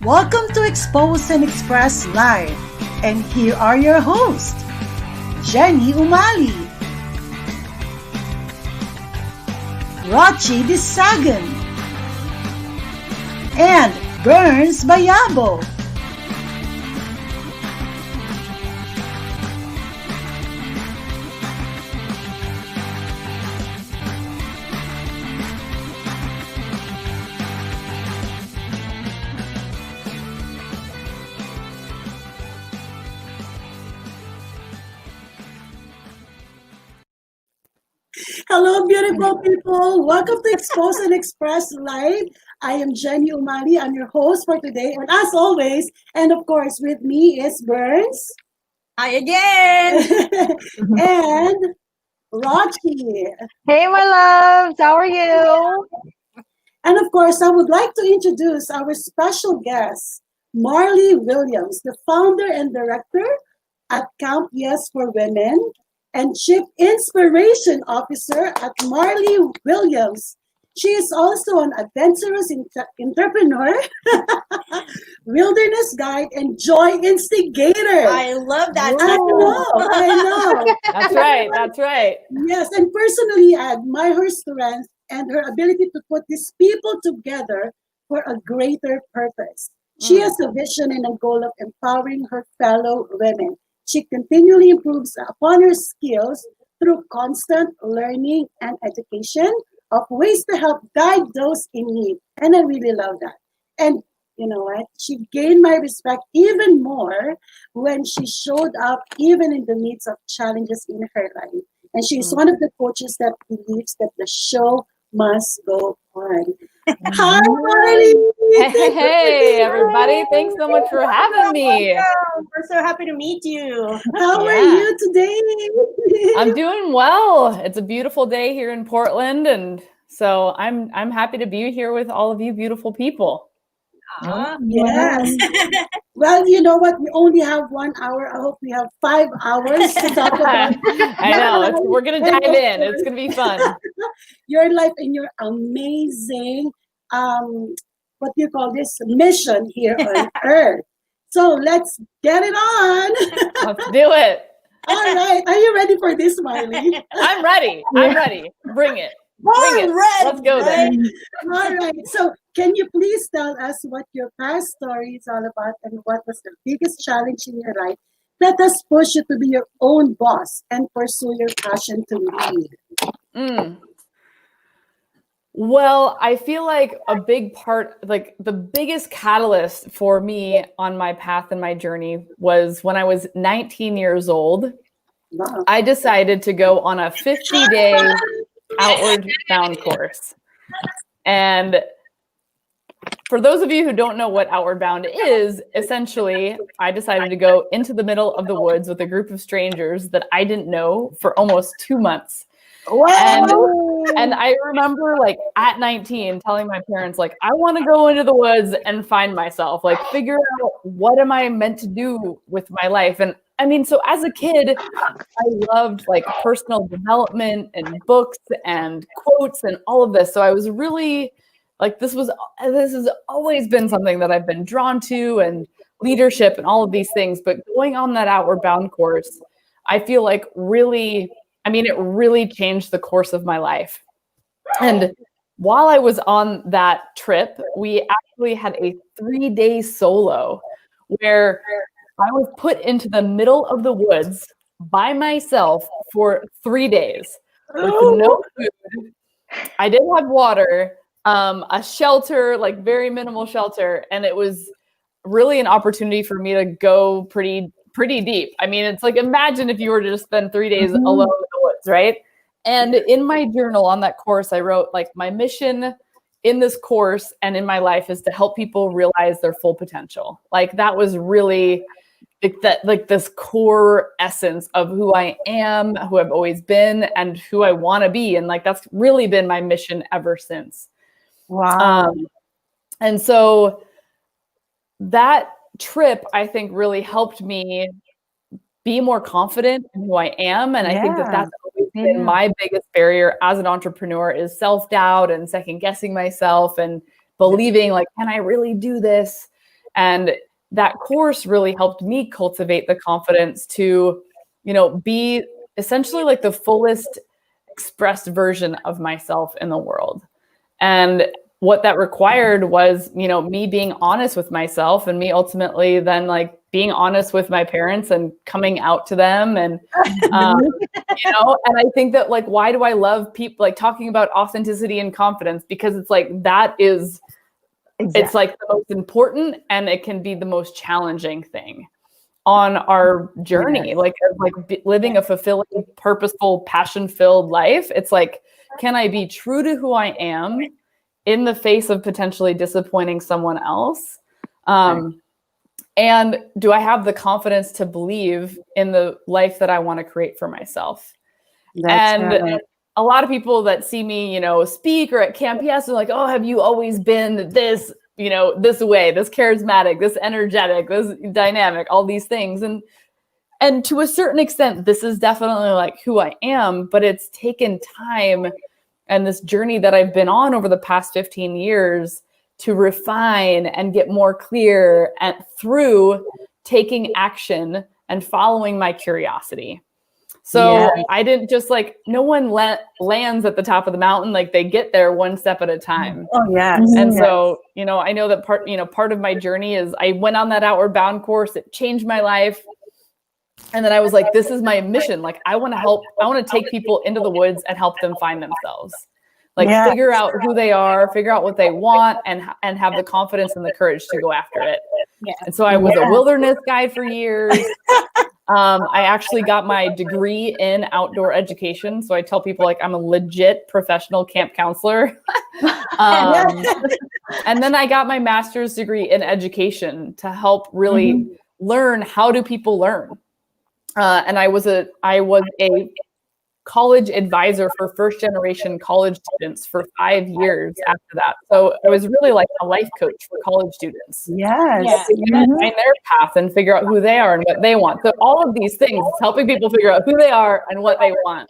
Welcome to Expose and Express Live. And here are your hosts, Jenny Umali, Rochi Disagan, and Burns Bayabo. Hello, beautiful people. Welcome to Expose and Express Live. I am Jenny Umali. I'm your host for today. And as always, and of course, with me is Burns. Hi again. And Rochi. Hey, my loves. How are you? And of course, I would like to introduce our special guest, Marli Williams, the founder and director at Camp Yes for Women and Chief Inspiration Officer at Marli Williams. She is also an adventurous entrepreneur, wilderness guide, and joy instigator. I love that. I know. That's right. Yes, and personally, I admire her strength and her ability to put these people together for a greater purpose. She has a vision and a goal of empowering her fellow women. She continually improves upon her skills through constant learning and education of ways to help guide those in need. And I really love that. And you know what? She gained my respect even more when she showed up even in the midst of challenges in her life. And she's one of the coaches that believes that the show must go on. Hi, Marli. Hey, everybody. Thanks so much for having me. We're so happy to meet you. How are you today? I'm doing well. It's a beautiful day here in Portland, and so I'm happy to be here with all of you beautiful people. Yes. Well, you know what? We only have 1 hour. I hope we have 5 hours to talk about. I know. We're going to dive in. It's going to be fun. Your life and your amazing, what do you call this, mission here on Earth. So let's get it on. Let's do it. All right. Are you ready for this, Marli? I'm ready. Bring it. Let's go then. All right. So can you please tell us what your past story is all about and what was the biggest challenge in your life that has pushed you to be your own boss and pursue your passion to lead? Well, I feel like a big part, like the biggest catalyst for me on my path and my journey was when I was 19 years old. Wow. I decided to go on a 50-day outward bound course. And for those of you who don't know what outward bound is, essentially, I decided to go into the middle of the woods with a group of strangers that I didn't know for almost 2 months. Wow. And I remember like at 19 telling my parents, like, I want to go into the woods and find myself, like figure out what am I meant to do with my life. And I mean, so as a kid, I loved like personal development and books and quotes and all of this. So I was really like, this has always been something that I've been drawn to, and leadership and all of these things. But going on that outward bound course, I feel like it really changed the course of my life. And while I was on that trip, we actually had a 3-day solo where I was put into the middle of the woods by myself for 3 days with no food. I did have water, a shelter, like very minimal shelter. And it was really an opportunity for me to go pretty deep. I mean, it's like, imagine if you were to just spend 3 days alone in the woods, right? And in my journal on that course, I wrote like, my mission in this course and in my life is to help people realize their full potential. Like that was really like this core essence of who I am, who I've always been, and who I want to be. And like, that's really been my mission ever since. Wow. And so that trip, I think, really helped me be more confident in who I am. And I think that that's always been my biggest barrier as an entrepreneur, is self-doubt and second guessing myself and believing like, can I really do this? And that course really helped me cultivate the confidence to, be essentially like the fullest expressed version of myself in the world. And what that required was, me being honest with myself, and me ultimately then like being honest with my parents and coming out to them. And, and I think that like, why do I love people like talking about authenticity and confidence? Because it's like, that is, it's like the most important, and it can be the most challenging thing on our journey, like living a fulfilling, purposeful, passion-filled life. It's like, can I be true to who I am in the face of potentially disappointing someone else? And do I have the confidence to believe in the life that I want to create for myself? Right. A lot of people that see me, speak or at Camp Yes are like, oh, have you always been this, this way, this charismatic, this energetic, this dynamic, all these things. And to a certain extent, this is definitely like who I am, but it's taken time and this journey that I've been on over the past 15 years to refine and get more clear, and through taking action and following my curiosity. So I didn't just like, no one lands at the top of the mountain. Like they get there one step at a time. Oh, yes. And so, I know that part of my journey is I went on that Outward Bound course. It changed my life. And then I was like, this is my mission. Like, I want to take people into the woods and help them find themselves. Like figure out who they are, figure out what they want, and have the confidence and the courage to go after it. Yeah. And so I was a wilderness guide for years. I actually got my degree in outdoor education. So I tell people like I'm a legit professional camp counselor. And then I got my master's degree in education to help really learn, how do people learn? And I was a college advisor for first generation college students for 5 years after that. So I was really like a life coach for college students. Yes. Find their path and figure out who they are and what they want. So all of these things, helping people figure out who they are and what they want.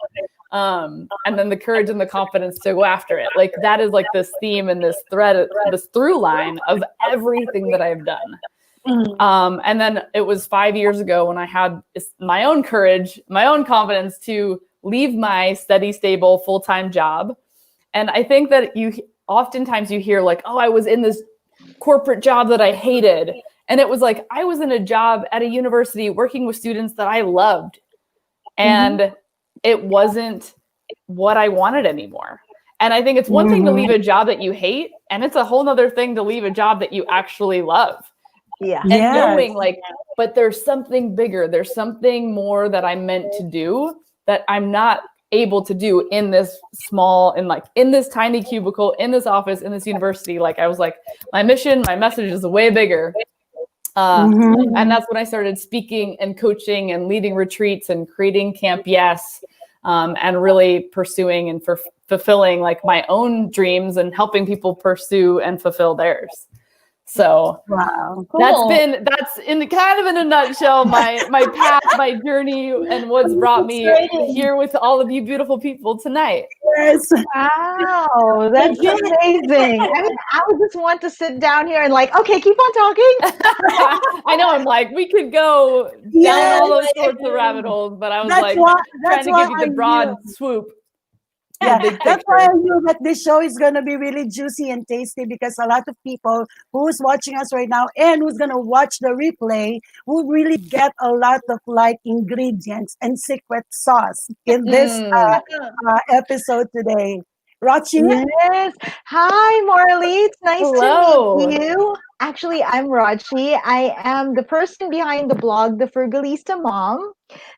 And then the courage and the confidence to go after it. Like that is like this theme and this thread, this through line of everything that I've done. And then it was 5 years ago when I had my own courage, my own confidence to leave my steady, stable, full-time job. And I think that oftentimes you hear like, oh, I was in this corporate job that I hated. And it was like, I was in a job at a university working with students that I loved. And it wasn't what I wanted anymore. And I think it's one thing to leave a job that you hate, and it's a whole nother thing to leave a job that you actually love. Yeah. And knowing like, but there's something bigger. There's something more that I'm meant to do that I'm not able to do in this small, and like in this tiny cubicle, in this office, in this university. Like I was like, my mission, my message is way bigger. And that's when I started speaking and coaching and leading retreats and creating Camp Yes, and really pursuing and fulfilling like my own dreams and helping people pursue and fulfill theirs. So wow, cool. that's in a nutshell, my path, my journey, and what's brought me here with all of you beautiful people tonight. Yes. Wow, that's amazing. I mean, I would just want to sit down here and like, okay, keep on talking. I know, I'm like, we could go down all those sorts of rabbit holes, but I was trying to give you the broad swoop. Yeah, that's why I knew that this show is going to be really juicy and tasty, because a lot of people who's watching us right now and who's going to watch the replay will really get a lot of like ingredients and secret sauce in this episode today. Rochi? Yes. Hi, Marli. It's nice to meet you. Actually, I'm Rochi. I am the person behind the blog, The Frugalista Mom.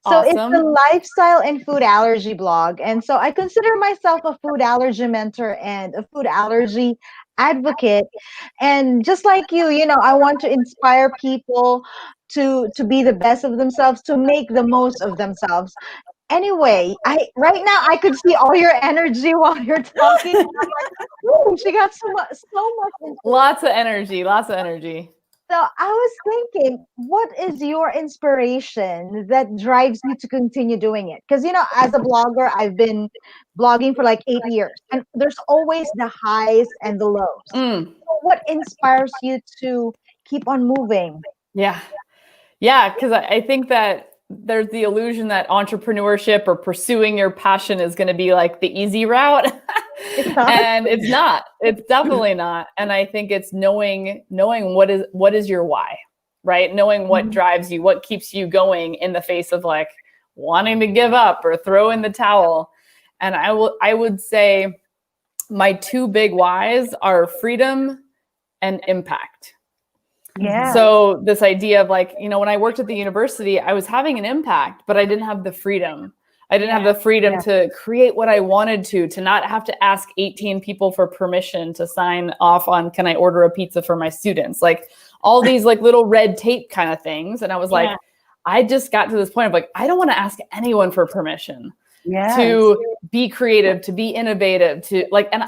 So it's a lifestyle and food allergy blog. And so I consider myself a food allergy mentor and a food allergy advocate. And just like you, I want to inspire people to be the best of themselves, to make the most of themselves. Anyway, right now I could see all your energy while you're talking. I'm like, ooh, she got so much. Lots of energy. So I was thinking, what is your inspiration that drives you to continue doing it? Because, as a blogger, I've been blogging for like 8 years, and there's always the highs and the lows. So what inspires you to keep on moving. Yeah. Yeah. Cause I think that there's the illusion that entrepreneurship or pursuing your passion is going to be like the easy route. And it's not. It's definitely not. And I think it's knowing what is your why, right? Knowing what drives you, what keeps you going in the face of like wanting to give up or throw in the towel. And I would say my two big whys are freedom and impact. Yeah. So this idea of like, when I worked at the university, I was having an impact, but I didn't have the freedom. I didn't have the freedom to create what I wanted to not have to ask 18 people for permission to sign off on, can I order a pizza for my students? Like all these like little red tape kind of things. And I was like, I just got to this point of like, I don't want to ask anyone for permission to be creative, to be innovative, to like, and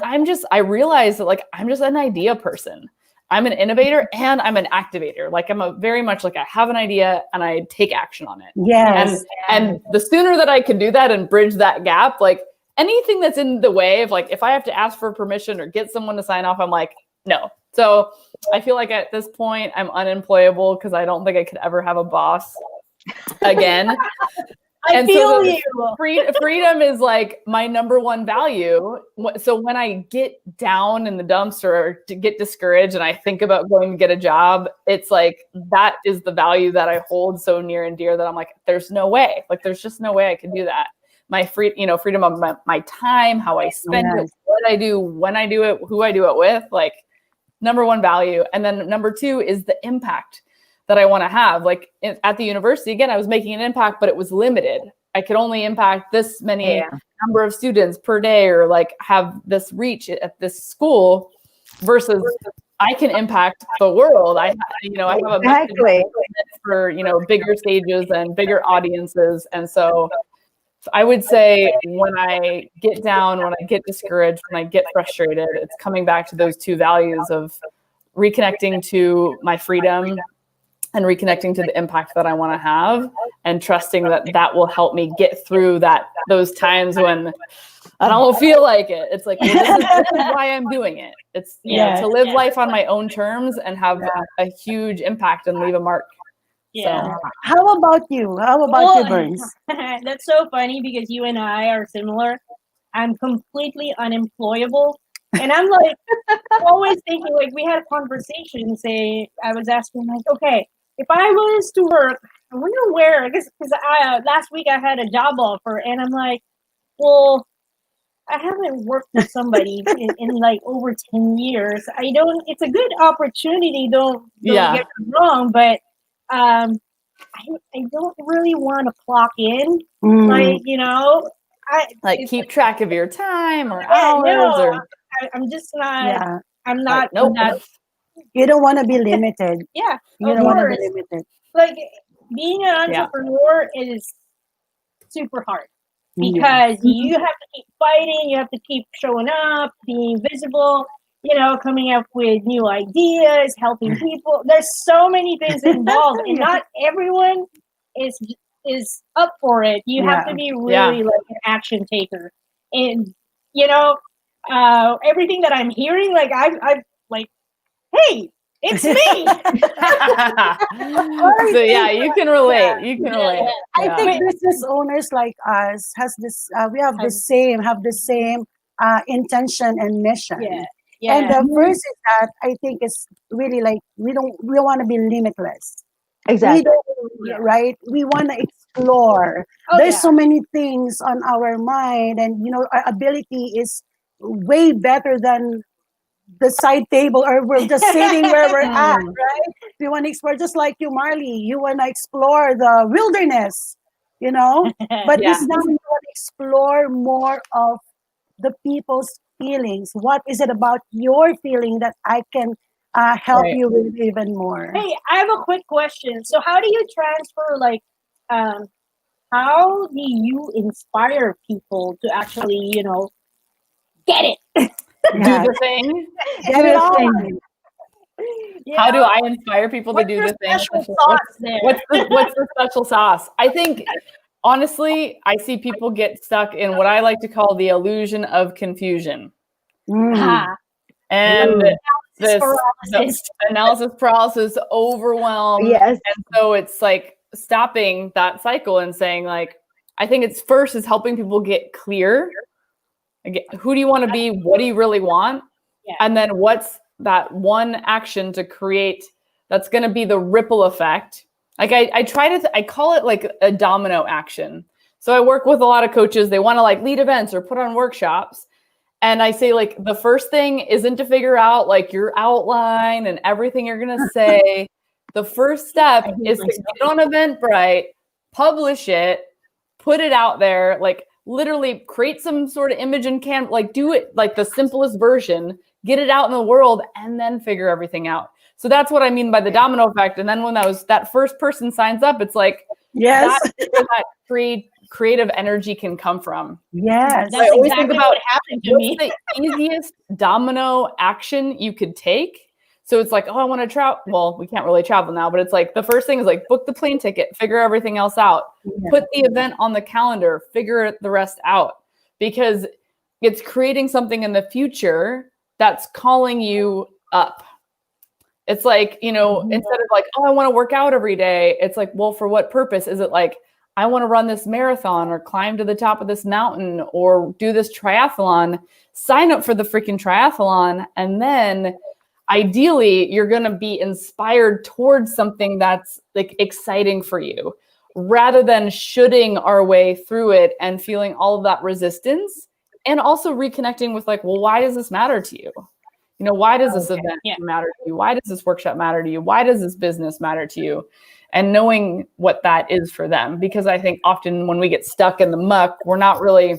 I realized that like, I'm just an idea person. I'm an innovator and I'm an activator. Like I'm a very much like I have an idea and I take action on it. Yes. And the sooner that I can do that and bridge that gap, like anything that's in the way of like, if I have to ask for permission or get someone to sign off, I'm like, no. So I feel like at this point I'm unemployable because I don't think I could ever have a boss again. I feel you. Freedom is like my number one value. So when I get down in the dumps or to get discouraged and I think about going to get a job, it's like that is the value that I hold so near and dear that I'm like, there's no way. Like there's just no way I can do that. My freedom of my time, how I spend it, what I do, when I do it, who I do it with, like number one value. And then number two is the impact that I want to have. Like at the university, again, I was making an impact, but it was limited. I could only impact this many number of students per day or like have this reach at this school versus I can impact the world. I have a message for, bigger stages and bigger audiences. And so I would say when I get down, when I get discouraged, when I get frustrated, it's coming back to those two values of reconnecting to my freedom and reconnecting to the impact that I want to have and trusting that will help me get through those times when I don't feel like it. It's like, well, this is why I'm doing it. It's to live life on my own terms and have a huge impact and leave a mark. Yeah. So. How about you? How about you, Burns? That's so funny because you and I are similar. I'm completely unemployable. And I'm like, always thinking, like, we had a conversation, I was asking, like, okay, if I was to work, I wonder where, because last week I had a job offer, and I'm like, well, I haven't worked with somebody in like over 10 years. It's a good opportunity, don't get me wrong, but I don't really want to clock in, keep track of your time or hours. I'm just not, I'm not. Nope. You don't want to be limited. Yeah. You don't want to be limited. Like being an entrepreneur is super hard because you have to keep fighting, you have to keep showing up, being visible, coming up with new ideas, helping people. There's so many things involved and not everyone is up for it. You have to be really like an action taker. And everything that I'm hearing, like I've like, hey, it's me. So you can relate. You can relate. I think business owners like us we have the same intention and mission. Yeah. And the first is that I think it's really like we want to be limitless. Exactly. Right? We want to explore. There's so many things on our mind, and our ability is way better than the side table, or we're just sitting where we're at, right? We want to explore, just like you, Marli. You want to explore the wilderness, but this time you want to explore more of the people's feelings. What is it about your feeling that I can help you with even more? Hey, I have a quick question. So how do you transfer, like, how do you inspire people to actually, get it? Do the thing. Get it on. How do I inspire people to do the thing? What's the special sauce? I think, honestly, I see people get stuck in what I like to call the illusion of confusion. And this paralysis. analysis paralysis, overwhelm. Yes. And so it's like stopping that cycle and saying, like, I think it's first is helping people get clear. Like, who do you want to be? What do you really want? Yeah. And then what's that one action to create that's going to be the ripple effect? Like I call it like a domino action. So I work with a lot of coaches. They want to like lead events or put on workshops. And I say, like, the first thing isn't to figure out like your outline and everything you're going to say. The first step is to get on Eventbrite, publish it, put it out there, like literally create some sort of image and like do it like the simplest version, get it out in the world, and then figure everything out. So that's what I mean by the domino effect. And then when that first person signs up, it's like, Yes. that's where that creative energy can come from. Yes. That's exactly what happened to me. What's the easiest domino action you could take? So it's like, oh, I want to travel. Well, we can't really travel now, but it's like the first thing is like book the plane ticket, figure everything else out, put the event on the calendar, figure the rest out, because it's creating something in the future that's calling you up. It's like, you know, instead of like, oh, I want to work out every day. It's like, well, for what purpose? Is it like, I want to run this marathon or climb to the top of this mountain or do this triathlon? Sign up for the freaking triathlon. And then ideally, you're going to be inspired towards something that's like exciting for you, rather than shooting our way through it and feeling all of that resistance, and also reconnecting with like, well, why does this matter to you? You know, why does this event matter to you? Why does this workshop matter to you? Why does this business matter to you? And knowing what that is for them, because I think often when we get stuck in the muck, we're not really,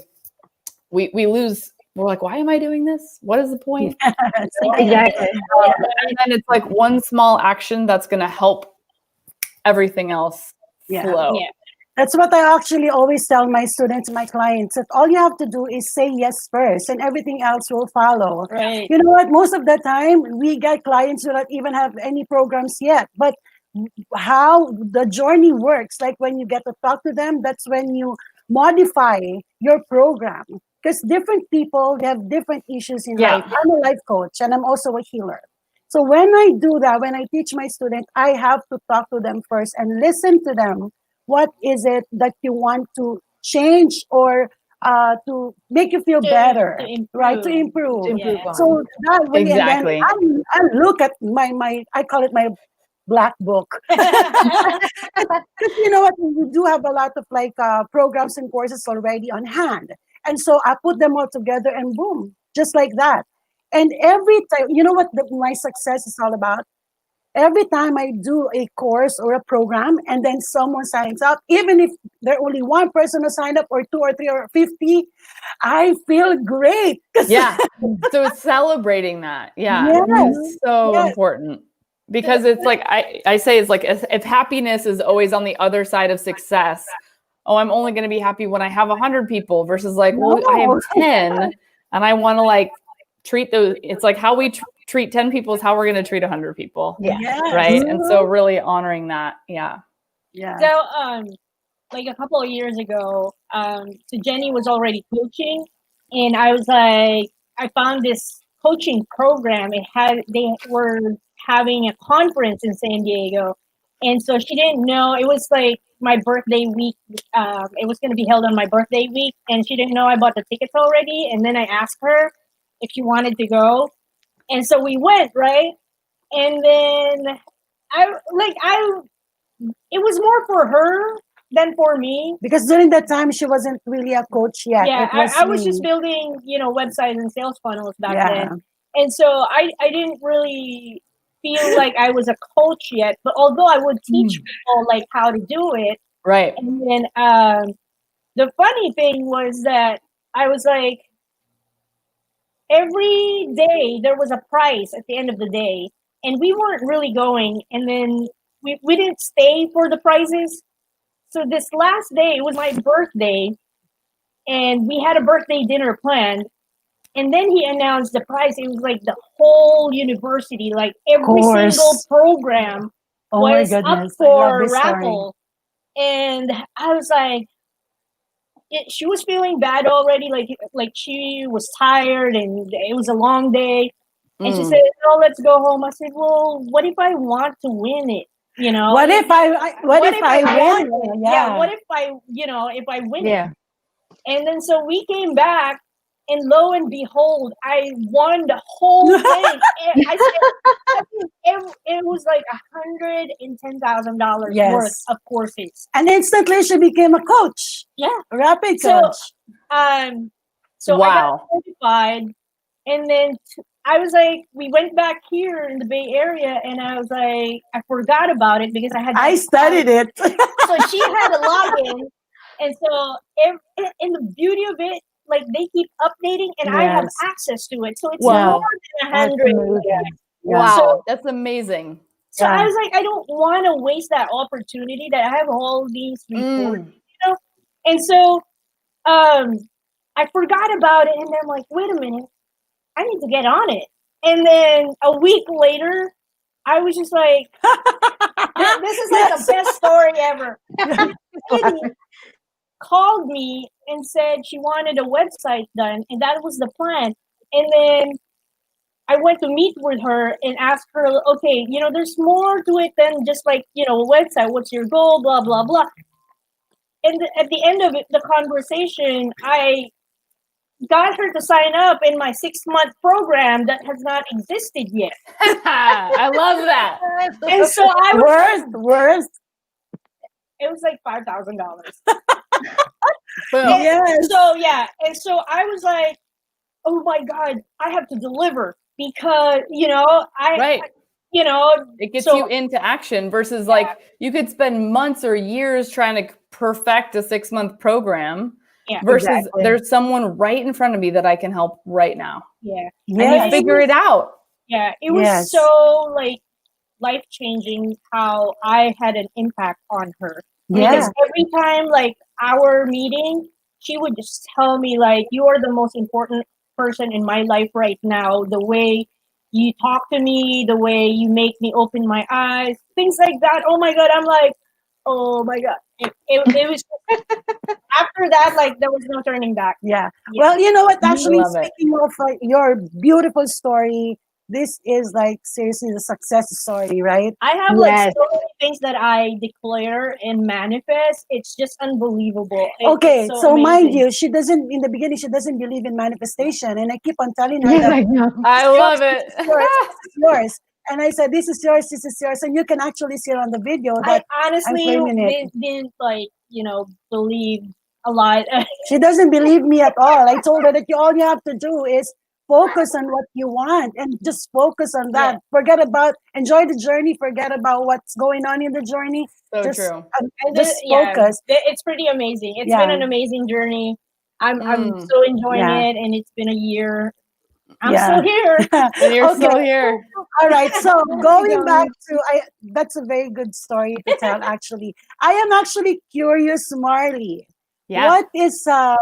we lose. We're like, why am I doing this? What is the point? Exactly. And then it's like one small action that's going to help everything else flow. Yeah. That's what I actually always tell my students, my clients, that all you have to do is say yes first and everything else will follow. Right. You know what? Most of the time, we get clients who don't even have any programs yet. But how the journey works, like when you get to talk to them, that's when you modify your program. Because different people, they have different issues in life. I'm a life coach and I'm also a healer. So when I do that, when I teach my students, I have to talk to them first and listen to them. What is it that you want to change or to make you feel better, right? To improve. So that way, Exactly. and then I look at my I call it my black book. Because you know what, we do have a lot of like programs and courses already on hand. And so I put them all together and boom, just like that. And every time, you know what my success is all about? Every time I do a course or a program and then someone signs up, even if there only one person who signed up or 2 or 3 or 50, I feel great. Yeah. So it's celebrating that. Yeah. It's so important, because it's like, I say it's like, if happiness is always on the other side of success, oh, I'm only going to be happy when I have 100 people versus like, well, I have 10 and I want to like treat those. It's like how we treat 10 people is how we're going to treat 100 people. Right. And so really honoring that. Yeah. So, like a couple of years ago, so Jenny was already coaching, and I was like, I found this coaching program. They were having a conference in San Diego, and so she didn't know. It was like my birthday week. It was going to be held on my birthday week, and she didn't know I bought the tickets already. And then I asked her if she wanted to go, and so we went, right? And then it was more for her than for me. Because during that time, she wasn't really a coach yet. Yeah, I was just building, websites and sales funnels back then. And so I didn't really feel like I was a coach yet. But although I would teach people like how to do it. Right. And then the funny thing was that I was like, every day there was a prize at the end of the day. And we weren't really going. And then we didn't stay for the prizes. So this last day, it was my birthday, and we had a birthday dinner planned. And then he announced the prize. It was like the whole university, like every single program was up for raffle. And I was like, she was feeling bad already. Like she was tired, and it was a long day. And she said, no, let's go home. I said, well, what if I want to win it? You know, what if I win? Yeah. What if if I win Yeah. it? And then so we came back, and lo and behold, I won the whole thing. I said, it was like $110,000 worth of courses. And instantly she became a coach. Yeah, a rapid coach. So I got Wow. certified, and then I was like, we went back here in the Bay Area, and I was like, I forgot about it because I studied it. So she had a login, and so and the beauty of it, like they keep updating, and I have access to it. So it's Wow. more than 100. Wow, So, that's amazing. So I was like, I don't want to waste that opportunity that I have all these reports, And so I forgot about it, and then I'm like, wait a minute, I need to get on it. And then a week later, I was just like, this is like the best story ever. Lady called me and said she wanted a website done, and that was the plan. And then I went to meet with her and ask her, okay, there's more to it than just like, a website. What's your goal? Blah, blah, blah. And at the end of the conversation, I got her to sign up in my 6-month program that has not existed yet. I love that. And so I was worth. It was like $5,000. Boom. Yes. And so I was like, oh my God, I have to deliver because it gets you into action versus like you could spend months or years trying to perfect a 6-month program. Yeah, versus there's someone right in front of me that I can help right now. Yeah. And you figure it out. Yeah. It was so like life-changing how I had an impact on her. Because every time like our meeting, she would just tell me like, you are the most important person in my life right now. The way you talk to me, the way you make me open my eyes, things like that. Oh my God. I'm like, oh my God. It was after that, like there was no turning back. Yeah. Well, you know what? Actually, speaking of your beautiful story, this is like seriously the success story, right? I have like so many things that I declare and manifest. It's just unbelievable. Okay, so so amazing. mind you, in the beginning, she doesn't believe in manifestation. And I keep on telling her that I love it. This is yours. And I said, this is yours, this is yours. And you can actually see it on the video that I honestly didn't like, believe a lot. She doesn't believe me at all. I told her that all you have to do is focus on what you want and just focus on that. Yeah. Enjoy the journey. Forget about what's going on in the journey. So true. Just focus. It's pretty amazing. It's been an amazing journey. I'm so enjoying it, and it's been a year. I'm still here. And you're still here. All right. So going back to, that's a very good story to tell, actually. I am actually curious, Marli. Yeah. What is, so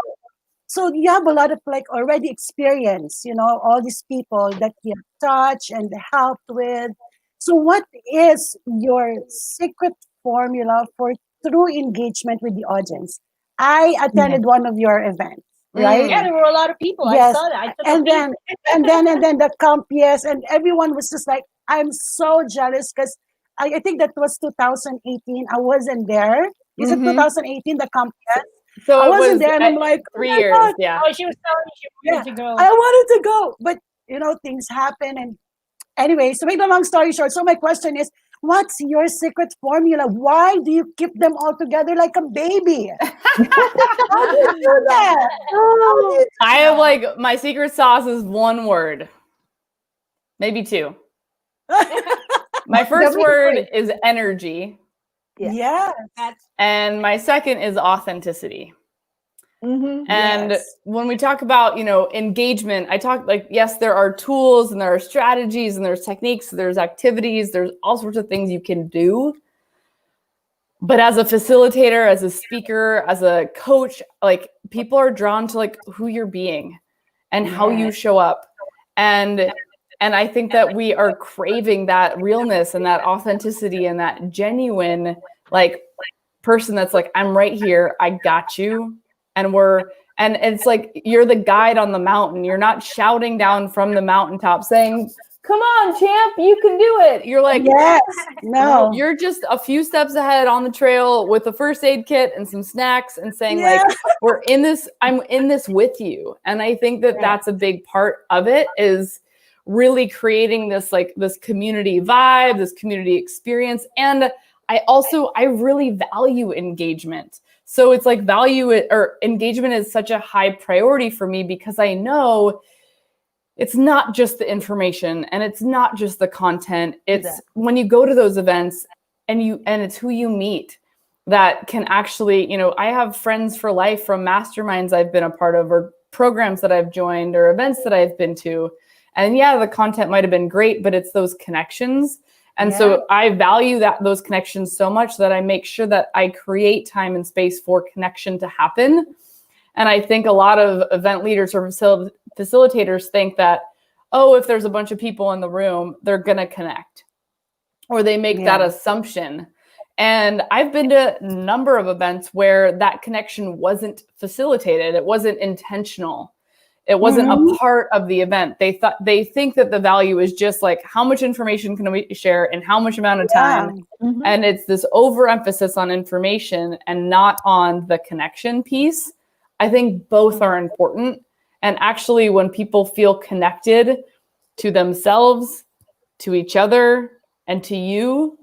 you have a lot of like already experience, all these people that you have touched and helped with. So what is your secret formula for true engagement with the audience? I attended one of your events. Right? Yeah, there were a lot of people. Yes. I saw that. And then the camp, and everyone was just like, I'm so jealous because I think that was 2018. I wasn't there. Is it 2018, the camp? Yes. So I wasn't there, and I'm like, 3 years. God. Yeah. Oh, she was telling me she wanted to go. I wanted to go, but things happen. And anyway, so make the long story short. So my question is, what's your secret formula? Why do you keep them all together like a baby? How do you do that? I have like, my secret sauce is one word, maybe two. My first word is energy. Yeah. And my second is authenticity. And when we talk about, engagement, I talk like, yes, there are tools and there are strategies and there's techniques, there's activities, there's all sorts of things you can do. But as a facilitator, as a speaker, as a coach, like people are drawn to like who you're being and how you show up. And I think that we are craving that realness and that authenticity and that genuine like person that's like, I'm right here, I got you. And it's like, you're the guide on the mountain. You're not shouting down from the mountaintop saying, come on, champ, you can do it. You're like, yes, no. You're just a few steps ahead on the trail with a first aid kit and some snacks and saying like, we're in this, I'm in this with you. And I think that that's a big part of it, is really creating this like this community vibe, this community experience. And I really value engagement. So it's like engagement is such a high priority for me, because I know it's not just the information and it's not just the content. It's when you go to those events and it's who you meet that can actually, I have friends for life from masterminds I've been a part of, or programs that I've joined, or events that I've been to. And yeah, the content might've been great, but it's those connections. And so I value those connections so much that I make sure that I create time and space for connection to happen. And I think a lot of event leaders or facilitators think that, if there's a bunch of people in the room, they're going to connect, or they make that assumption. And I've been to a number of events where that connection wasn't facilitated. It wasn't intentional. It wasn't a part of the event. They think that the value is just like, how much information can we share in how much amount of time? And it's this overemphasis on information and not on the connection piece. I think both are important. And actually, when people feel connected to themselves, to each other, and to you,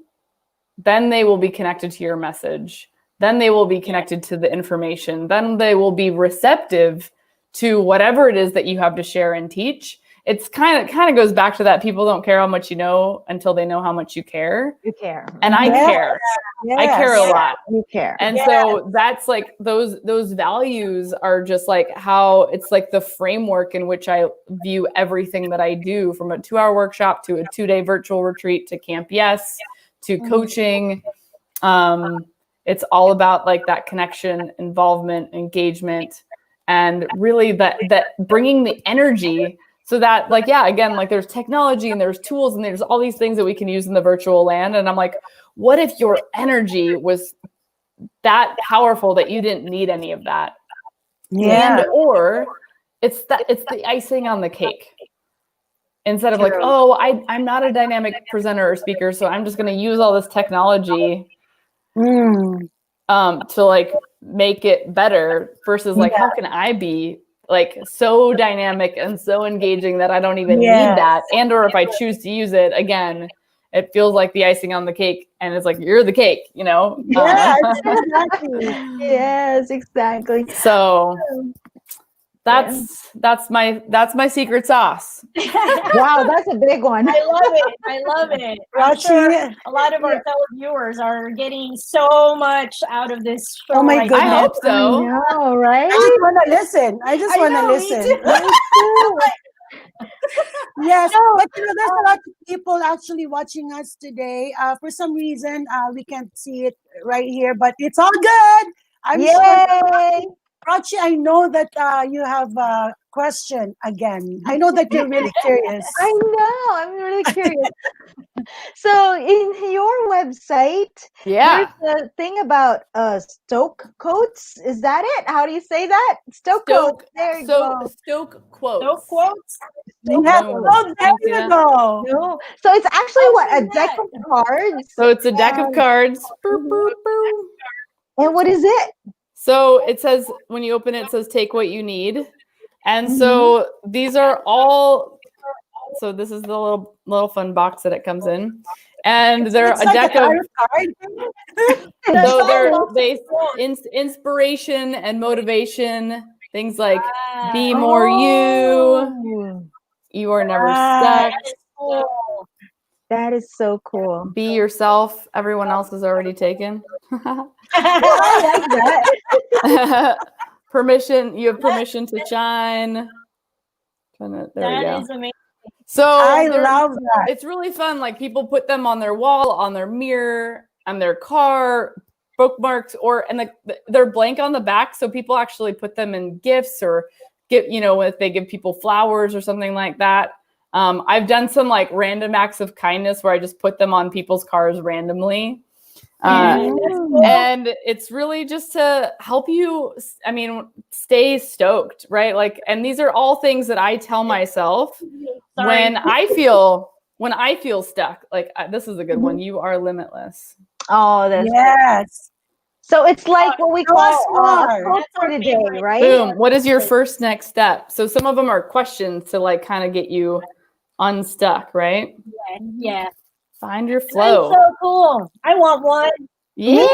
then they will be connected to your message. Then they will be connected to the information. Then they will be receptive to whatever it is that you have to share and teach. It's kind of goes back to that people don't care how much you know until they know how much you care. You care. And I care. Yes. I care a lot. You care. And so that's like those values are just like how it's like the framework in which I view everything that I do, from a 2-hour workshop to a 2-day virtual retreat to Camp Yes to coaching. It's all about like that connection, involvement, engagement, and really that bringing the energy. So that like, again, like there's technology and there's tools and there's all these things that we can use in the virtual land. And I'm like, what if your energy was that powerful that you didn't need any of that? And or it's the icing on the cake. Instead of like, I'm not a dynamic presenter or speaker, so I'm just going to use all this technology to like make it better, versus like, how can I be like so dynamic and so engaging that I don't even need that? And or if I choose to use it, again, it feels like the icing on the cake, and it's like, you're the cake, Exactly. Yes, exactly. So that's my secret sauce. Wow, that's a big one. I love it. I'm sure a lot of our fellow viewers are getting so much out of this show. Oh my goodness. I hope so. I know, right? I just want to listen. I just want to listen. Yes, but there's a lot of people actually watching us today. For some reason, we can't see it right here, but it's all good. I'm sure. Rachi, I know that you have a question again. I know that you're really curious. I know. I'm really curious. So in your website, there's a thing about Stoke quotes. Is that it? How do you say that? Stoke quotes. There you go. Stoke quotes. Stoke quotes? Yes. Oh, there you go. No. So it's actually a deck of cards. So it's a deck of cards. Boop, boop, boop. And what is it? So it says, when you open it, it says, take what you need. And so these are all, so this is the little fun box that it comes in. And they're a deck of cards. So they're inspiration and motivation, things like be more you are never stuck. That is so cool. Be yourself. Everyone else is already taken. I like that. Permission. You have permission to shine. There we go. Is amazing. So I love that. It's really fun. Like people put them on their wall, on their mirror, on their car, bookmarks, and they're blank on the back. So people actually put them in gifts, or if they give people flowers or something like that. I've done some like random acts of kindness where I just put them on people's cars randomly. And it's really just to help you, stay stoked, right? Like, and these are all things that I tell myself when I feel when I feel stuck, like this is a good one. You are limitless. Oh, that's Yes. so it's like what we Tell us call more. quote for the day, right? Boom. What is your first next step? So some of them are questions to like kind of get you unstuck, right? Yeah. Find your That's flow. so cool. I want one. Yeah.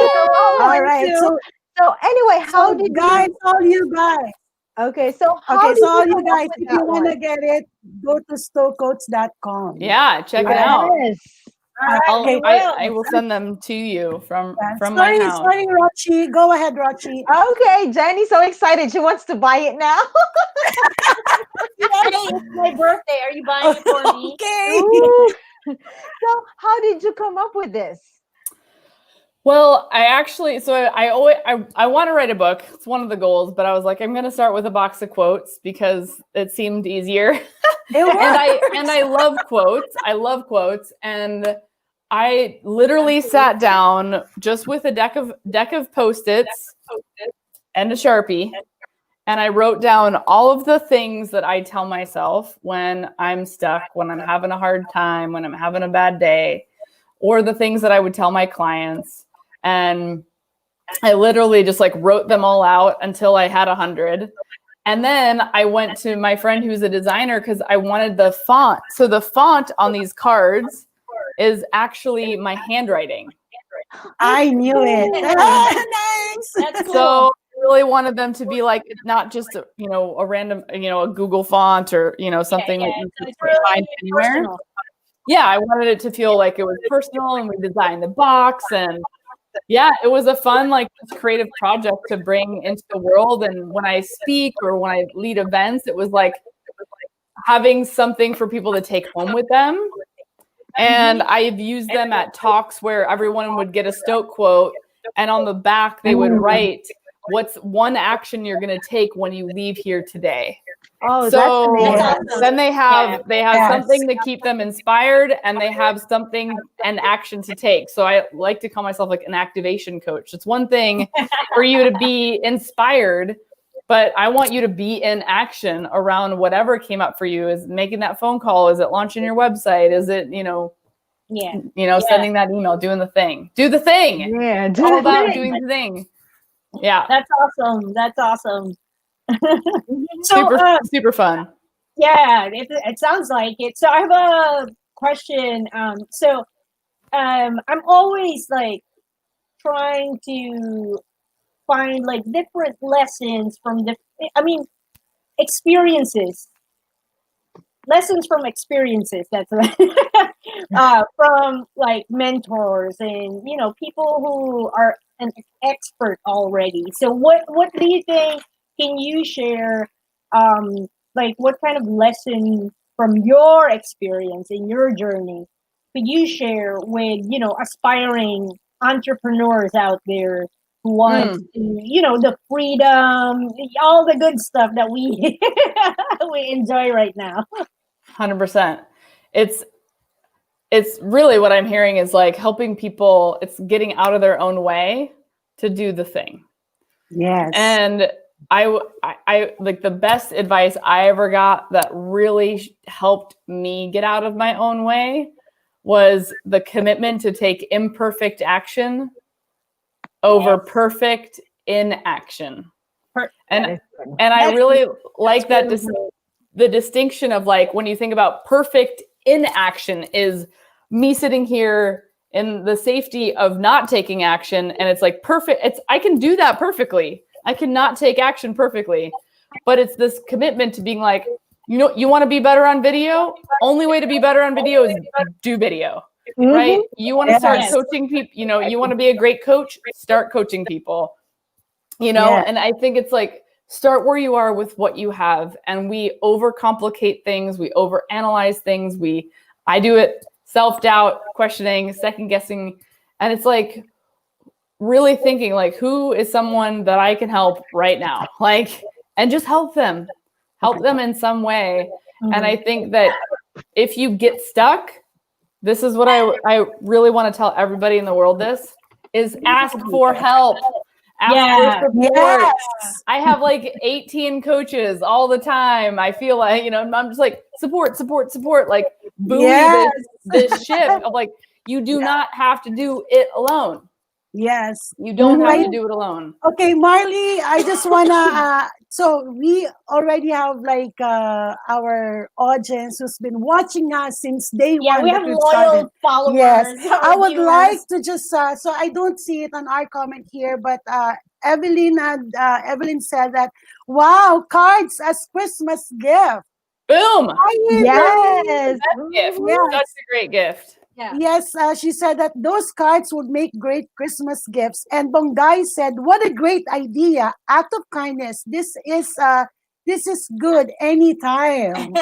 All right. So anyway, how did guys, you? all you guys. Okay, so how Okay, did so all you you come up guys, with if that you want to one? get it, go to stowcoats.com. Yeah, check it out. Yes. Okay. I will send them to you from my Sorry, house. sorry, Rochi. Go ahead, Rochi. Okay, Jenny's so excited. She wants to buy it now. Hey, it's my birthday. Are you buying it for me? Okay. Ooh. So how did you come up with this? Well, I want to write a book. It's one of the goals, but I was like, I'm going to start with a box of quotes because it seemed easier. And I love quotes. I love quotes. And I literally sat down just with a deck of Post-its and a Sharpie. And I wrote down all of the things that I tell myself when I'm stuck, when I'm having a hard time, when I'm having a bad day, or the things that I would tell my clients. And I literally just like wrote them all out until I had 100. And then I went to my friend who's a designer because I wanted the font. So the font on these cards is actually my handwriting. I knew it. Nice. That's cool. So I really wanted them to be like not just a random a Google font or something that you can find anywhere. Personal. Yeah, I wanted it to feel like it was personal, and we designed the box, and yeah, it was a fun creative project to bring into the world. And when I speak or when I lead events, it was like having something for people to take home with them. And I've used them at talks where everyone would get a Stoke quote, and on the back they would write, "What's one action you're going to take when you leave here today?" Oh, So that's amazing. then they have Yes. something to keep them inspired, and they have something and action to take. So I like to call myself like an activation coach. It's one thing for you to be inspired, but I want you to be in action around whatever came up for you. Is making that phone call? Is it launching your website? Is it sending that email, doing the thing? Do the thing. Yeah, It's all about doing the thing. Yeah. That's awesome. That's awesome. Super fun. Yeah, it sounds like it. So I have a question. I'm always like trying to find like different lessons from experiences. Lessons from experiences. That's right. From like mentors and people who are an expert already. So what do you think? Can you share what kind of lesson from your experience in your journey could you share with aspiring entrepreneurs out there who want the freedom, all the good stuff that we we enjoy right now? 100%. It's really what I'm hearing is like helping people. It's getting out of their own way to do the thing. Yes. And I like the best advice I ever got that really helped me get out of my own way was the commitment to take imperfect action over perfect inaction. And I really like that the distinction of like when you think about perfect inaction is me sitting here in the safety of not taking action, and it's like perfect. I can do that perfectly. I cannot take action perfectly, but it's this commitment to being like, you want to be better on video? Only way to be better on video is do video, right? You want to start coaching people, you want to be a great coach, start coaching people, and I think it's like, start where you are with what you have. And we overcomplicate things. We overanalyze things. I do it, self-doubt, questioning, second guessing. And it's like, really thinking like, who is someone that I can help right now? Like, and just help them in some way. And I think that if you get stuck, this is what I really want to tell everybody in the world, this is ask for help. Ask for support. Yes. I have like 18 coaches all the time. I feel like, I'm just like, support, like buoy this ship of like, you do not have to do it alone. Yes. You don't have to do it alone. Okay, Marli, I just wanna. So we already have like our audience who's been watching us since day one. We have loyal followers. Yes, I would viewers. like to just. So I don't see it on our comment here, but Evelyn said that, wow, cards as Christmas gift. Boom. Yes. Gift. Yes. That's a great gift. Yeah. Yes, she said that those cards would make great Christmas gifts. And Bonggai said, "What a great idea! Act of kindness. This is good anytime."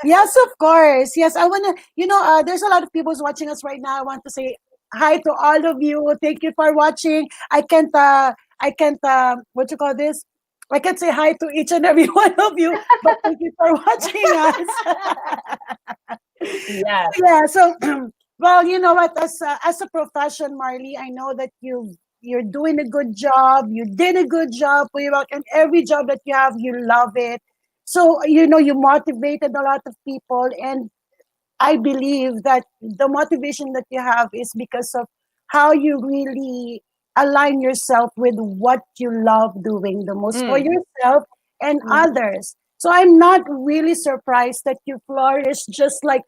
Yes, of course. Yes, I wanna. There's a lot of people watching us right now. I want to say hi to all of you. Thank you for watching. I can't. What you call this? I can't say hi to each and every one of you, but thank you for watching us. Yeah. Yeah. So, well, you know what? As a profession, Marli, I know that you're doing a good job. You did a good job for your work, and every job that you have, you love it. So, you motivated a lot of people, and I believe that the motivation that you have is because of how you really align yourself with what you love doing the most for yourself and others. So I'm not really surprised that you flourish just like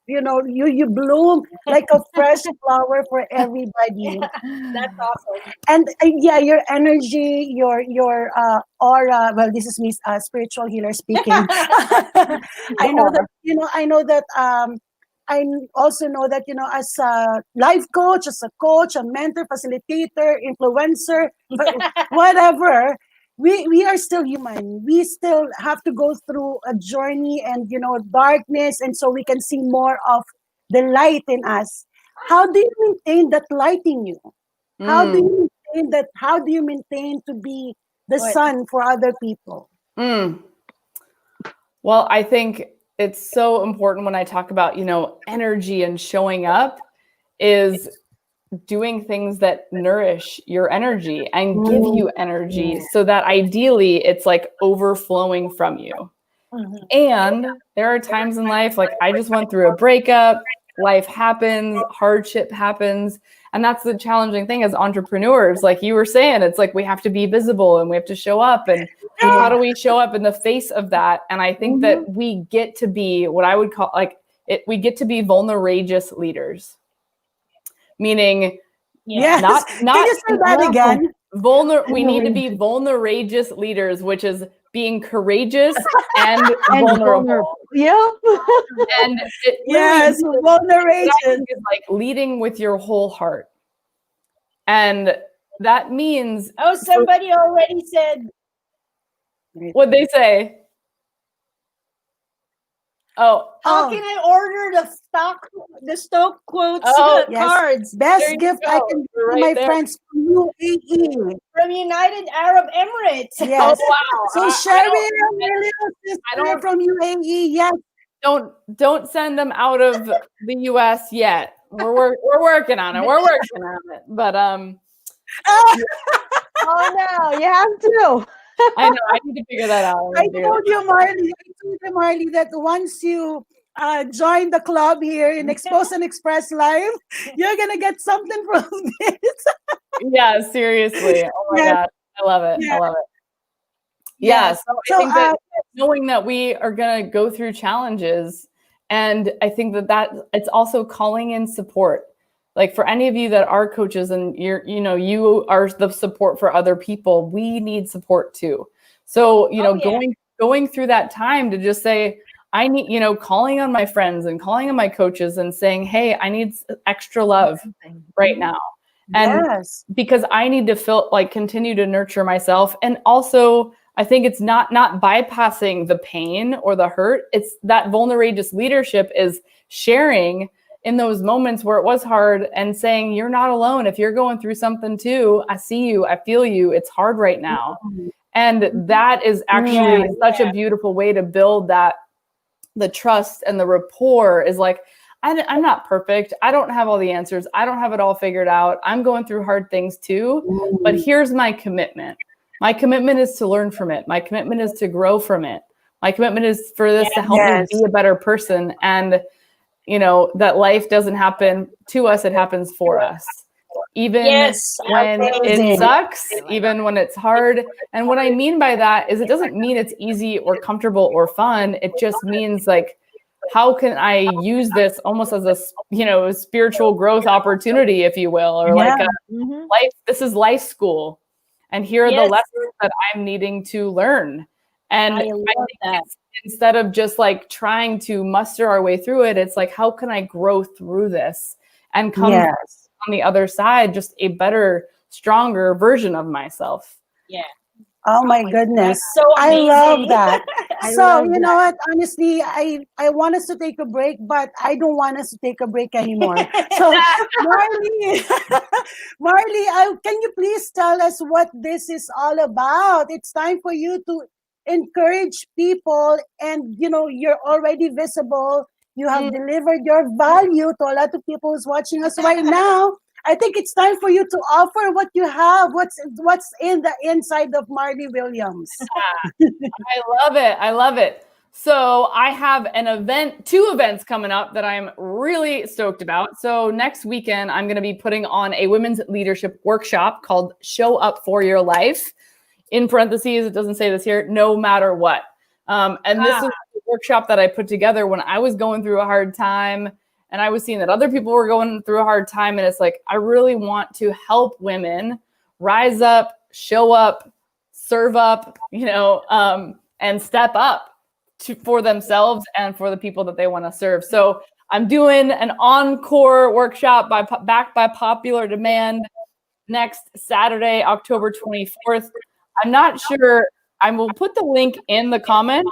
you bloom like a fresh flower for everybody. That's awesome. And your energy, your aura. Well, this is me, spiritual healer speaking. I know that. I also know that as a life coach, as a coach, a mentor, facilitator, influencer, whatever. We are still human. We still have to go through a journey and darkness, and so we can see more of the light in us. How do you maintain that light in you? How do you maintain that? How do you maintain to be the sun for other people? Well, I think it's so important when I talk about, energy and showing up is doing things that nourish your energy and give you energy so that ideally it's like overflowing from you. And there are times in life, like I just went through a breakup, life happens, hardship happens. And that's the challenging thing as entrepreneurs. Like you were saying, it's like we have to be visible and we have to show up. And how do we show up in the face of that? And I think that we get to be what I would call we get to be vulnerageous leaders. Meaning, not Can you say that again? We need to be vulnerageous leaders, which is being courageous and vulnerable. Yeah. And it vulnerable is like leading with your whole heart. And that means somebody already said what'd they say? How can I order the stock quotes cards? Best gift I can give to my friends from UAE. From United Arab Emirates. Yes. Oh, wow. So Sherry, sister from UAE, yes. Don't send them out of the US yet. We're working on it. But oh no, you have to. I know. I need to figure that out. I told you, Marli, that once you join the club here in Expose and Express Live, you're gonna get something from this. Yeah, seriously. Oh my God, I love it. Yeah. I love it. Yeah. So I think that knowing that we are gonna go through challenges, and I think that it's also calling in support. Like for any of you that are coaches and you are the support for other people, we need support too. So, going through that time to just say, I need, calling on my friends and calling on my coaches and saying, hey, I need extra love right now. And because I need to continue to nurture myself. And also I think it's not bypassing the pain or the hurt. It's that vulnerable leadership is sharing in those moments where it was hard and saying, you're not alone. If you're going through something too, I see you, I feel you, it's hard right now. And that is actually such a beautiful way to build the trust and the rapport is like, I'm not perfect. I don't have all the answers. I don't have it all figured out. I'm going through hard things too, but here's my commitment. My commitment is to learn from it. My commitment is to grow from it. My commitment is for this to help me be a better person. And, that life doesn't happen to us, it happens for us. Even when it sucks, even when it's hard. And what I mean by that is it doesn't mean it's easy or comfortable or fun. It just means like, how can I use this almost as a, spiritual growth opportunity, if you will, or like life, this is life school. And here are the lessons that I'm needing to learn. And I think instead of just like trying to muster our way through it, it's like, how can I grow through this and come on the other side, just a better, stronger version of myself? Yeah. Oh my goodness. So I love that. So, love you know what? Honestly, I want us to take a break, but I don't want us to take a break anymore. So, Marli, can you please tell us what this is all about? It's time for you to encourage people, and, you're already visible. You have delivered your value to a lot of people who's watching us right now. I think it's time for you to offer what you have, what's in the inside of Marli Williams. I love it. So I have two events coming up that I'm really stoked about. So next weekend, I'm going to be putting on a women's leadership workshop called Show Up for Your Life. In parentheses, it doesn't say this here, no matter what. And this is a workshop that I put together when I was going through a hard time. And I was seeing that other people were going through a hard time. And it's like, I really want to help women rise up, show up, serve up, and step up for themselves and for the people that they want to serve. So I'm doing an encore workshop backed by popular demand next Saturday, October 24th. I'm not sure. I will put the link in the comments.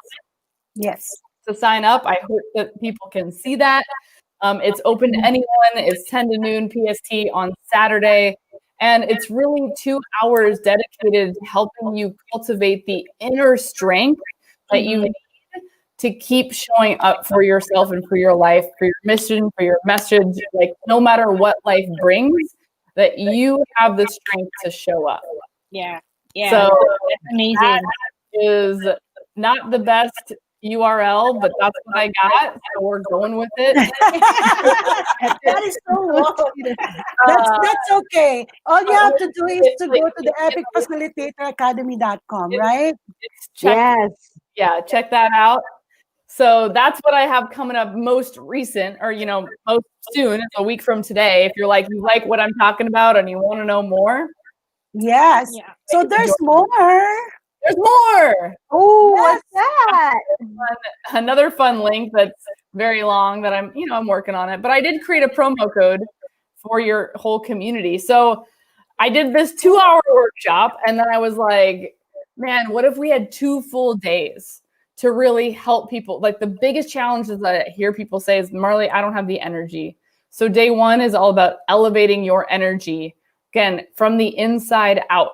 Yes. To sign up. I hope that people can see that. It's open to anyone. It's 10 to noon PST on Saturday. And it's really 2 hours dedicated to helping you cultivate the inner strength that you need to keep showing up for yourself and for your life, for your mission, for your message. Like, no matter what life brings, that you have the strength to show up. Yeah. Yeah. So that's amazing. That is not the best URL, but that's what I got. So we're going with it. That is so long. That's okay. All you have to do is to go to the epicfacilitatoracademy.com, right? Check that out. So that's what I have coming up most recent, or most soon. It's a week from today. If you like what I'm talking about and you want to know more. Yes. Yeah. So there's more. There's more. Oh, what's that? Another fun link that's very long that I'm working on it. But I did create a promo code for your whole community. So I did this 2-hour workshop, and then I was like, man, what if we had 2 full days to really help people? Like, the biggest challenges that I hear people say is, Marli, I don't have the energy. So day 1 is all about elevating your energy, again, from the inside out.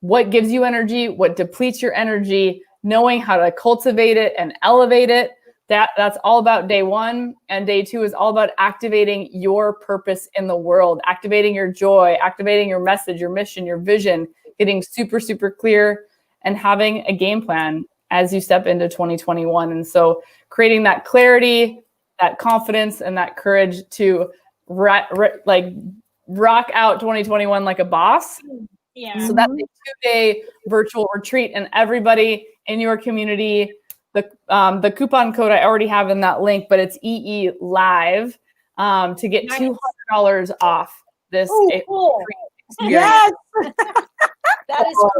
What gives you energy, what depletes your energy, knowing how to cultivate it and elevate it. That's all about day 1. And day 2 is all about activating your purpose in the world, activating your joy, activating your message, your mission, your vision, getting super, super clear, and having a game plan as you step into 2021. And so creating that clarity, that confidence, and that courage to rock out 2021 like a boss. Yeah. So that's a 2-day virtual retreat, and everybody in your community, the coupon code I already have in that link, but it's EE Live to get $200 off this. Cool. Yes. That is cool.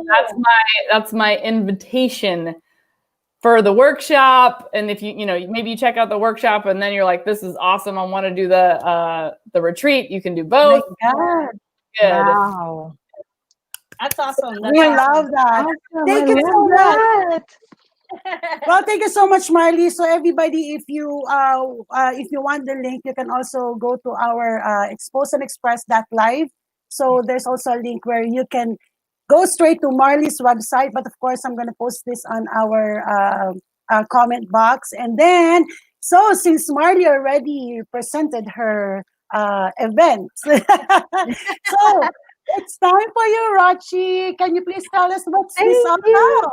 That's my invitation for the workshop. And if maybe you check out the workshop and then you're like, this is awesome, I want to do the retreat, you can do both. Oh Good. Wow. That's awesome. We love that. Awesome. Thank you so much. Well, thank you so much, Marli. So everybody, if you want the link, you can also go to our exposeandexpress.live. So there's also a link where you can go straight to Marli's website. But of course, I'm going to post this on our comment box. And then So since Marley already presented her event, so it's time for you, Rachi. Can you please tell us what's this Thank you. about?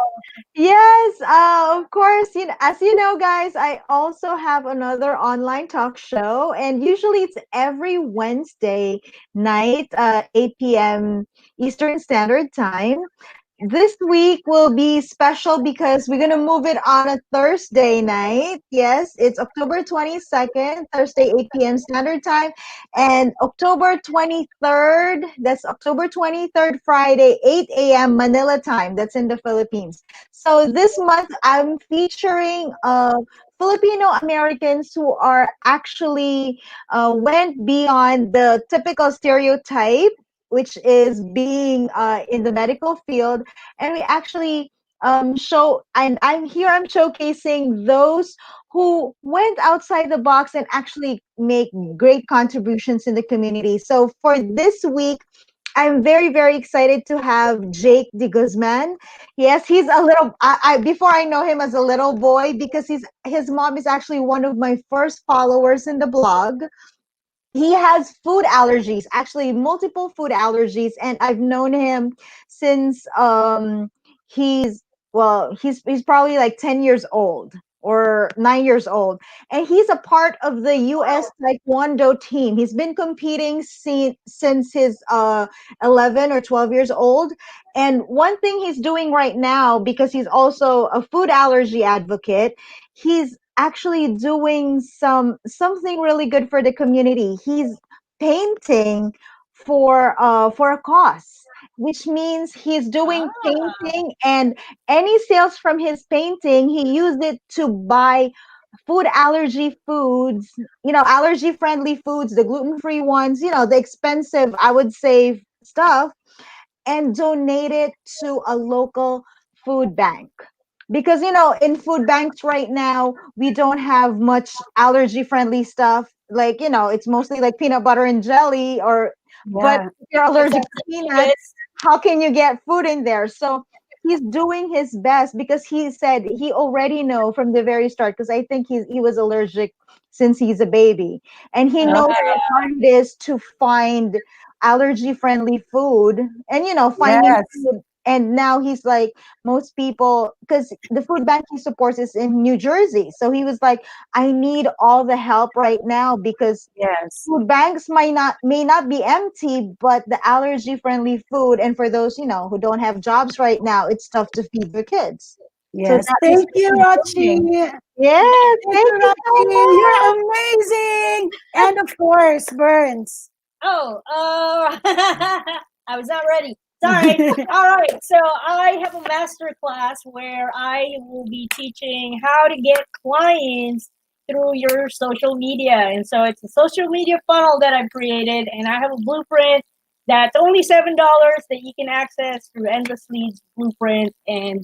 Yes, of course. As you know, guys, I also have another online talk show, and usually it's every Wednesday night, 8 p.m. Eastern Standard Time. This week will be special because we're gonna move it on a Thursday night. Yes, it's October 22nd, Thursday, 8 p.m. Standard Time, and October 23rd, that's October 23rd, Friday, 8 a.m. Manila time. That's in the Philippines. So this month I'm featuring Filipino Americans who are actually went beyond the typical stereotype, which is being in the medical field, and we actually show, and I'm showcasing those who went outside the box and actually make great contributions in the community. So for this week, I'm very, very excited to have Jake de Guzman. Yes, he's a little. Before I know him as a little boy, because his mom is actually one of my first followers in the blog. He has food allergies, actually multiple food allergies, and I've known him since he's he's probably like 10 years old or 9 years old, and he's a part of the US Taekwondo team. He's been competing since his 11 or 12 years old. And one thing he's doing right now, because he's also a food allergy advocate, he's actually doing something really good for the community. He's painting for a cause, which means he's doing painting, and any sales from his painting, he used it to buy food allergy foods, allergy friendly foods, the gluten free ones, the expensive, I would say, stuff, and donate it to a local food bank. Because in food banks right now, we don't have much allergy friendly stuff, like it's mostly like peanut butter and jelly, or but Yeah. if you're allergic to Exactly. peanuts, how can you get food in there? So he's doing his best, because he said he already know from the very start, because I think he was allergic since he's a baby, and he knows Okay. how hard it is to find allergy friendly food, and finding Yes. food. And now he's like, most people, because the food bank he supports is in New Jersey, so he was like, I need all the help right now, because Yes. food banks may not be empty, but the allergy friendly food, and for those who don't have jobs right now, it's tough to feed their kids. So Yes. that is Thank you, what he's doing. Rachi. Yes, Thank thank you, you so Rachi. much. You're amazing. And of course, Burns. Oh, I was not ready. Sorry. All right. So I have a master class where I will be teaching how to get clients through your social media. And so it's a social media funnel that I've created, and I have a blueprint that's only $7 that you can access through Endless Leads Blueprint. And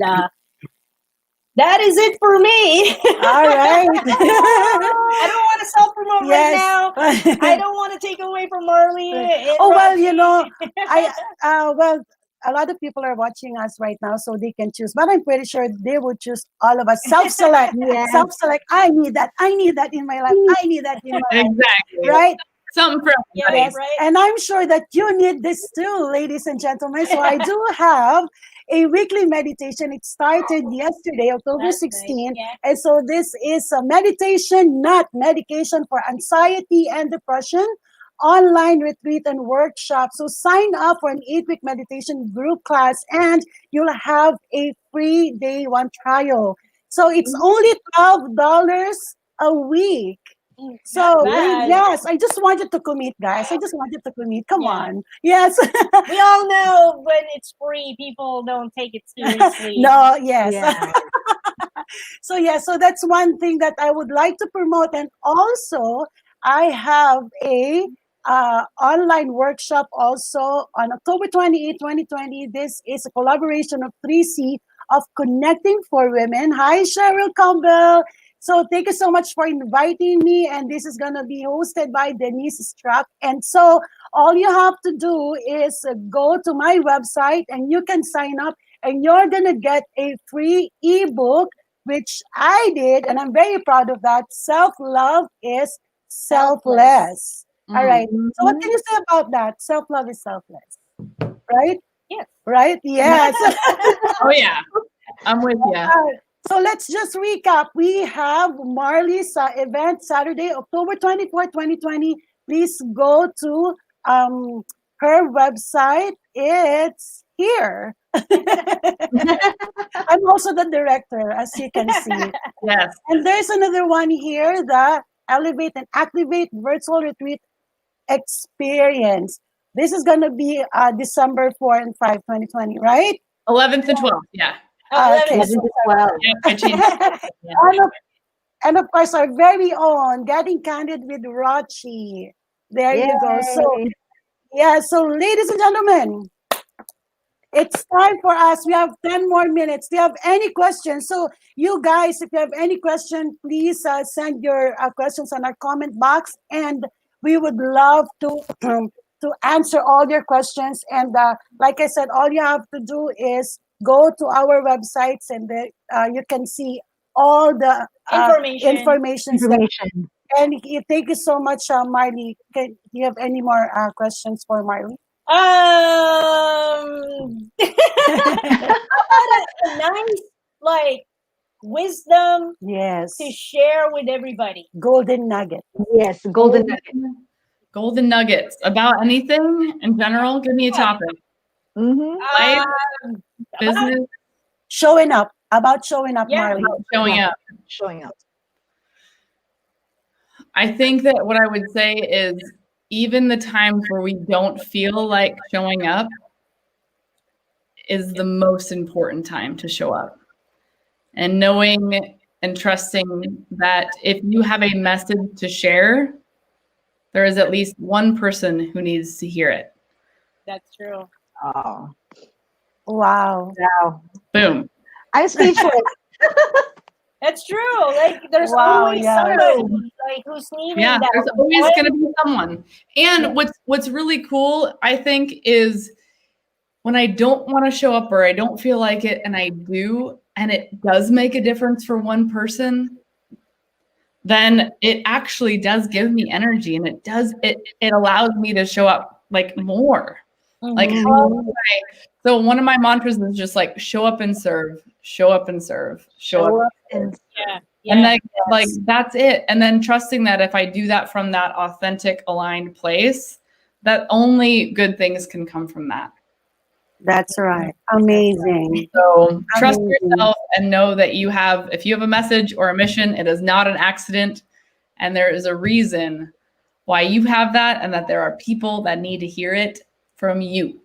that is it for me. All right. I don't want to self promote right now. I Yes. don't want to take away from Marley and Oh well, Roxy. I well, a lot of people are watching us right now, so they can choose. But I'm pretty sure they would choose all of us. Self-select, Yes. self-select. I need that. I need that in my life. I need that in my life. Exactly. Right? Something for everybody. Yes, right? and I'm sure that you need this too, ladies and gentlemen. So I do have a weekly meditation. It started yesterday, October That's 16th. nice, yeah. And so this is a meditation, not medication, for anxiety and depression, online retreat and workshop. So sign up for an 8-week meditation group class, and you'll have a free day one trial. So it's only $12 a week. So Not bad. yes, I just wanted to commit, guys. I just wanted to commit. Come Yeah. on. Yes. We all know when it's free, people don't take it seriously. No, yes. Yeah. So yeah, so that's one thing that I would like to promote. And also, I have a online workshop also on October 28, 2020. This is a collaboration of 3C of Connecting for Women. Hi, Cheryl Campbell. So thank you so much for inviting me. And this is going to be hosted by Denise Struck. And so all you have to do is go to my website and you can sign up, and you're going to get a free ebook which I did, and I'm very proud of that. Self-love is selfless. All right. So what can you say about that? Self-love is selfless. Right? Yes. Right? Yes. Oh yeah, I'm with you. So let's just recap. We have Marli's event Saturday, October 24th, 2020. Please go to her website. It's here. I'm also the director, as you can see. Yes. And there's another one here, the Elevate and Activate Virtual Retreat Experience. This is going to be December 4 and 5, 2020, right? 11th and 12th. Yeah. Okay. 11 to 12. Yeah, I changed it. Yeah. And of course, our very own Getting Candid with Rochi. There you go. So, yeah, so ladies and gentlemen, it's time for us. We have 10 more minutes. Do you have any questions? So, you guys, if you have any question, please send your questions on our comment box, and we would love to answer all your questions. And like I said, all you have to do is go to our websites, and you can see all the information. And thank you so much, Marli. Do you have any more questions for Marli? A nice wisdom to share with everybody. Golden nugget. Yes, golden nugget. Golden nuggets about anything in general. Give me a topic. Life, business, showing up. About showing up, Marli. Showing up. I think that what I would say is even the times where we don't feel like showing up is the most important time to show up. And knowing and trusting that if you have a message to share, there is at least one person who needs to hear it. That's true. Oh. Wow. Boom. I'm speechless. That's true. Like there's always somebody who's needing that. There's always going to be someone. And what's really cool, I think, is when I don't want to show up or I don't feel like it, and I do, and it does make a difference for one person, then it actually does give me energy, and it allows me to show up like more. Like so one of my mantras is just like show up and serve, show up and serve, show up and serve. And like that's it. And then trusting that if I do that from that authentic, aligned place, that only good things can come from that. That's right. Amazing. So trust yourself and know that if you have a message or a mission, it is not an accident. And there is a reason why you have that, and that there are people that need to hear it from you.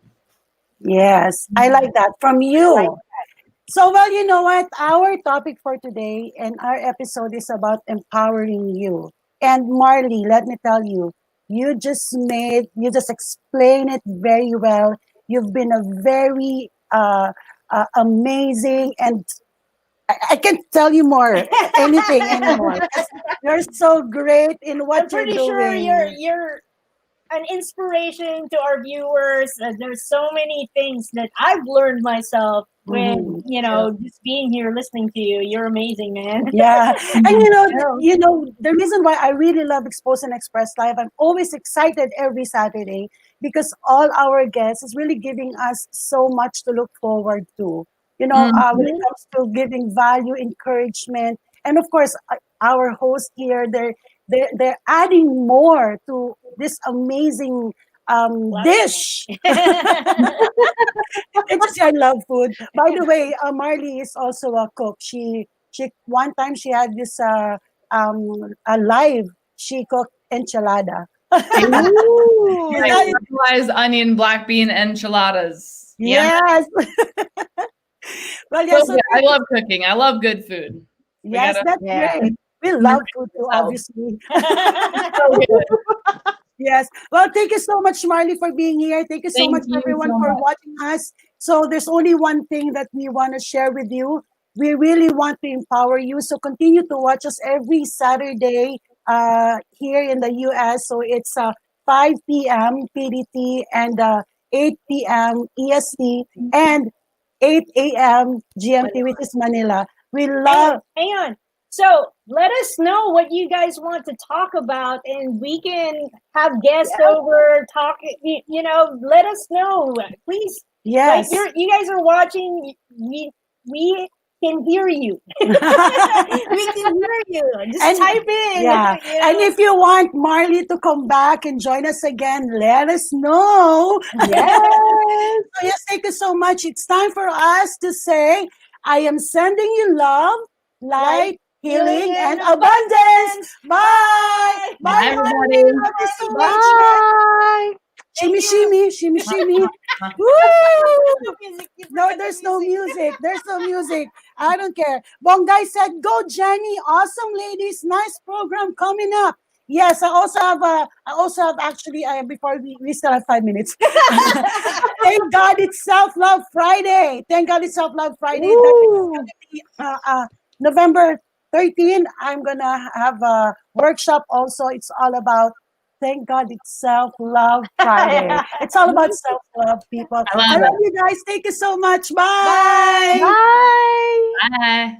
Yes, I like that. From you. So, well, you know what? Our topic for today and our episode is about empowering you. And Marli, let me tell you, you just explained it very well. You've been a very amazing, and I can't tell you anything anymore. You're so great in what you're doing. I'm pretty sure you're an inspiration to our viewers. There's so many things that I've learned myself when just being here listening to you. You're amazing, man. Yeah. And you know the reason why I really love Expose and Express Live, I'm always excited every Saturday because all our guests is really giving us so much to look forward to. When it comes to giving value, encouragement, and of course our host here, they're adding more to this amazing dish. I love food. By the way, Marli is also a cook. She one time she had this a live. She cooked enchilada. Caramelized onion, black bean enchiladas. Yes. Well, yes. So I love cooking. I love good food. Yes, that's great. We love food too, obviously. Yes. Well, thank you so much, Marli, for being here. Thank you so much, everyone, for watching us. So there's only one thing that we want to share with you. We really want to empower you. So continue to watch us every Saturday here in the US. So it's 5 p.m. PDT and 8 p.m. EST and 8 a.m. GMT, which is Manila. We love. Hang on. So let us know what you guys want to talk about, and we can have guests over, talk. You know, let us know, please. Yes. Like you guys are watching. We can hear you. We can hear you. Just type in. Yeah. You know? And if you want Marli to come back and join us again, let us know. Yes. So yes, thank you so much. It's time for us to say, I am sending you love, light, healing, and abundance. Bye. Bye, Bye, everybody. Marli. Love you so much. Bye. Shimmy, shimmy, shimmy, shimmy. Woo! No, there's no music. There's no music. I don't care. Bonggai said, "Go, Jenny! Awesome, ladies. Nice program coming up." Yes, I also have actually. Before we still have 5 minutes. Thank God it's Self Love Friday. Thank God it's Self Love Friday. That is going to be November 13th. I'm gonna have a workshop. Also, it's all about. Thank God it's Self-Love Friday. It's all about self-love, people. I love you guys. Thank you so much. Bye. Bye. Bye.